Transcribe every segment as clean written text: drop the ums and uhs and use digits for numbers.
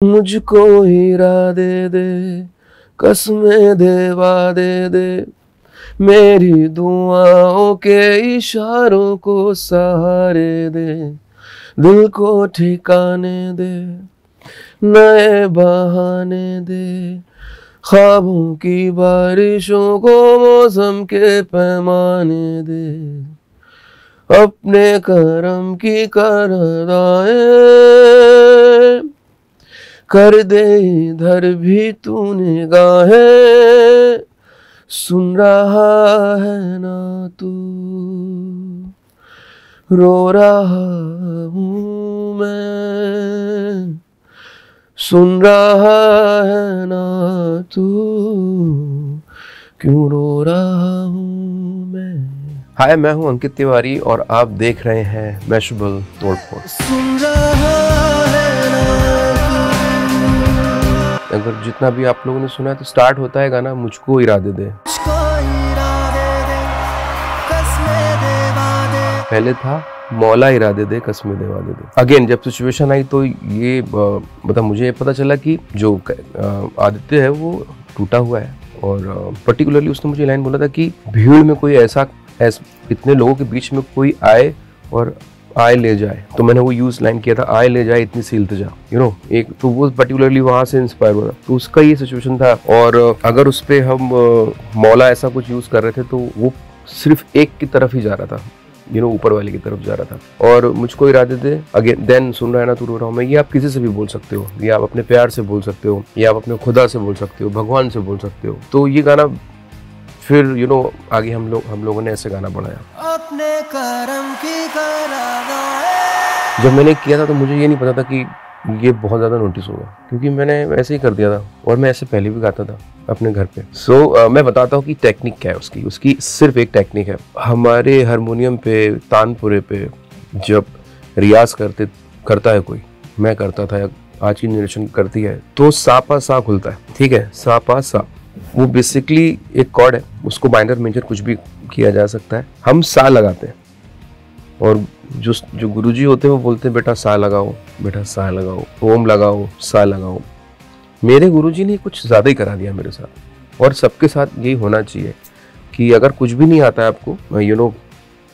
मुझको हीरा दे दे, कसमें दे वादे दे, मेरी दुआओं के इशारों को सहारे दे, दिल को ठिकाने दे, नए बहाने दे, ख्वाबों की बारिशों को मौसम के पैमाने दे, अपने करम की करदाएं कर दे इधर भी तू निगाहें, सुन रहा है ना तू, रो रहा हूँ मैं, सुन रहा है ना तू, क्यों रो रहा हूँ मैं। हाय, मैं हूँ अंकित तिवारी और आप देख रहे हैं मैशेबल तोड़फोड़। सुन रहा है ना तू। अगर जितना भी आप लोगों ने सुना है तो स्टार्ट होता है गाना मुझको इरादे दे। पहले था मौला इरादे दे कसमें दे वादे दे। अगेन जब सिचुएशन आई तो ये मतलब मुझे पता चला कि जो आदित्य है वो टूटा हुआ है और पर्टिकुलरली उसने मुझे लाइन बोला था कि भीड़ में कोई ऐसा इतने लोगों के बीच में कोई आए और आए ले जाए, तो मैंने वो यूज लाइन किया था, आए ले जाए इतनी सी इल्तिजा, एक तो वो पर्टिकुलरली वहां से इंस्पायर हुआ था, तो उसका ये सिचुएशन था। और अगर उस पर हम मौला ऐसा कुछ यूज कर रहे थे तो वो सिर्फ एक की तरफ ही जा रहा था, ऊपर वाले की तरफ जा रहा था। और मुझको इरादे दे, अगेन देन सुन रहा है ना तू रो रहा हूं मैं, ये आप किसी से भी बोल सकते हो, ये आप अपने प्यार से बोल सकते हो, या आप अपने खुदा से बोल सकते हो, भगवान से बोल सकते हो। तो ये गाना फिर आगे हम लोगों ने ऐसे गाना बनाया। अपने करम की करादाएं। जब मैंने किया था तो मुझे ये नहीं पता था कि ये बहुत ज़्यादा नोटिस होगा, क्योंकि मैंने ऐसे ही कर दिया था और मैं ऐसे पहले भी गाता था अपने घर पे। मैं बताता हूँ कि टेक्निक क्या है उसकी सिर्फ एक टेक्निक है। हमारे हारमोनियम पे, तानपुरे पे जब रियाज करता है कोई, मैं करता था या आज की जनरेशन करती है, तो सा पा सा खुलता है, ठीक है, सा पा सा। वो बेसिकली एक कॉर्ड है, उसको माइनर मेजर कुछ भी किया जा सकता है। हम सा लगाते हैं और जो गुरुजी होते हैं वो बोलते हैं बेटा सा लगाओ, बेटा सा लगाओ, ओम लगाओ, सा लगाओ। मेरे गुरुजी ने कुछ ज़्यादा ही करा दिया मेरे साथ, और सबके साथ यही होना चाहिए कि अगर कुछ भी नहीं आता है आपको,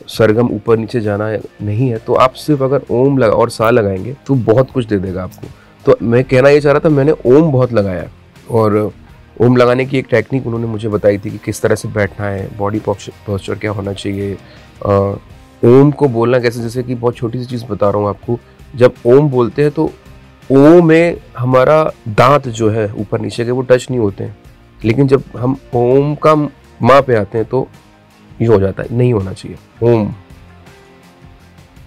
सरगम ऊपर नीचे जाना नहीं है, तो आप सिर्फ अगर ओम लगा और सा लगाएंगे तो बहुत कुछ दे देगा आपको। तो मैं कहना ये चाह रहा था, मैंने ओम बहुत लगाया, और ओम लगाने की एक टेक्निक उन्होंने मुझे बताई थी कि किस तरह से बैठना है, बॉडी पोस्चर क्या होना चाहिए, ओम को बोलना कैसे। जैसे कि बहुत छोटी सी चीज़ बता रहा हूँ आपको, जब ओम बोलते हैं तो ओम में हमारा दांत जो है ऊपर नीचे के वो टच नहीं होते हैं, लेकिन जब हम ओम का माँ पे आते हैं तो ये हो जाता है, नहीं होना चाहिए ओम।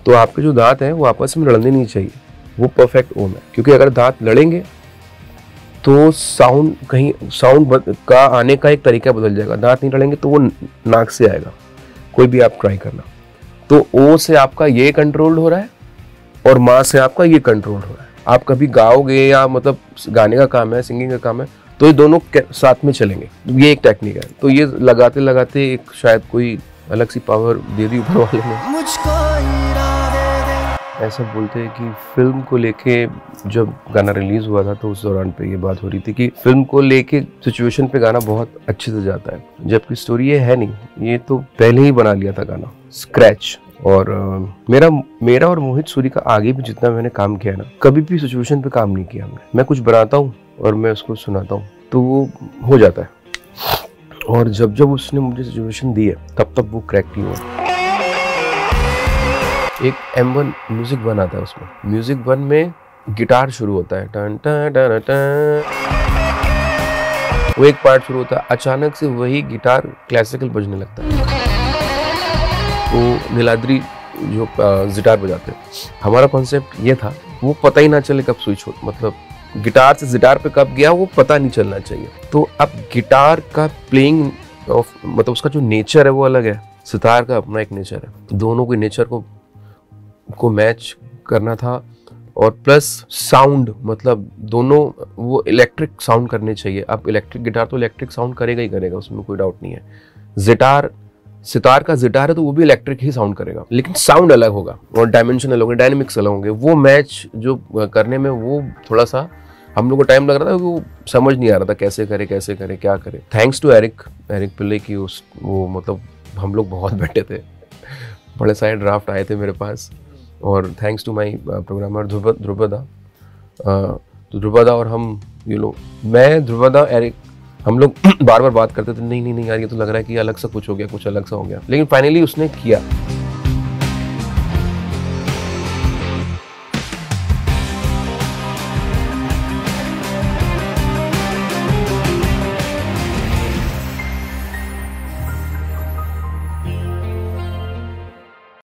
तो आपके जो दांत हैं वो आपस में लड़ने नहीं चाहिए, वो परफेक्ट ओम है। क्योंकि अगर दांत लड़ेंगे तो साउंड का आने का एक तरीका बदल जाएगा। दांत नहीं लड़ेंगे तो वो नाक से आएगा, कोई भी आप ट्राई करना। तो ओ से आपका ये कंट्रोल हो रहा है और माँ से आपका ये कंट्रोल हो रहा है। आप कभी गाओगे या मतलब गाने का काम है, सिंगिंग का काम है, तो ये दोनों साथ में चलेंगे। ये एक टेक्निक है। तो ये लगाते लगाते एक शायद कोई अलग सी पावर दे दी ऊपर वाले ने। ऐसा बोलते हैं कि फिल्म को लेके जब गाना रिलीज हुआ था तो उस दौरान पे ये बात हो रही थी कि फिल्म को लेके सिचुएशन पे गाना बहुत अच्छे से जाता है, जबकि स्टोरी ये है नहीं, ये तो पहले ही बना लिया था गाना स्क्रैच। और मेरा और मोहित सूरी का आगे भी जितना मैंने काम किया ना, कभी भी सिचुएशन पे काम नहीं किया हमने। मैं कुछ बनाता हूँ और मैं उसको सुनाता हूँ तो वो हो जाता है, और जब उसने मुझे सिचुएशन दी है तब वो क्रैक नहीं हुआ। एक M1 म्यूजिक वन आता है, उसमें म्यूजिक वन में गिटार शुरू होता है, टन टन टन टन, वो एक पार्ट शुरू होता है, अचानक से वही गिटार क्लासिकल बजने लगता है। वो नीलाद्री जो जिटार बजाते हैं, हमारा कॉन्सेप्ट ये था वो पता ही ना चले कब स्विच हो, मतलब गिटार से जिटार पे कब गया वो पता नहीं चलना चाहिए। तो अब गिटार का प्लेइंग मतलब उसका जो नेचर है वो अलग है, सितार का अपना एक नेचर है, दोनों के नेचर को मैच करना था। और प्लस साउंड, मतलब दोनों वो इलेक्ट्रिक साउंड करने चाहिए। अब इलेक्ट्रिक गिटार तो इलेक्ट्रिक साउंड करेगा ही करेगा, उसमें कोई डाउट नहीं है। सितार का जिटार है तो वो भी इलेक्ट्रिक ही साउंड करेगा, लेकिन साउंड अलग होगा और डायमेंशन अलग होंगे, डायनेमिक्स अलग होंगे। वो मैच जो करने में वो थोड़ा सा हम लोग को टाइम लग रहा था, वो समझ नहीं आ रहा था कैसे करे क्या करे। थैंक्स टू एरिक पिल्ले की वो मतलब हम लोग बहुत बैठे थे, बड़े सारे ड्राफ्ट आए थे मेरे पास। और थैंक्स टू माई प्रोग्रामर ध्रुवदा, तो ध्रुवदा और हम मैं ध्रुवदा एरिक हम लोग बार बार बात करते थे, नहीं यार ये तो लग रहा है कि अलग सा कुछ हो गया, कुछ अलग सा हो गया, लेकिन फाइनली उसने किया।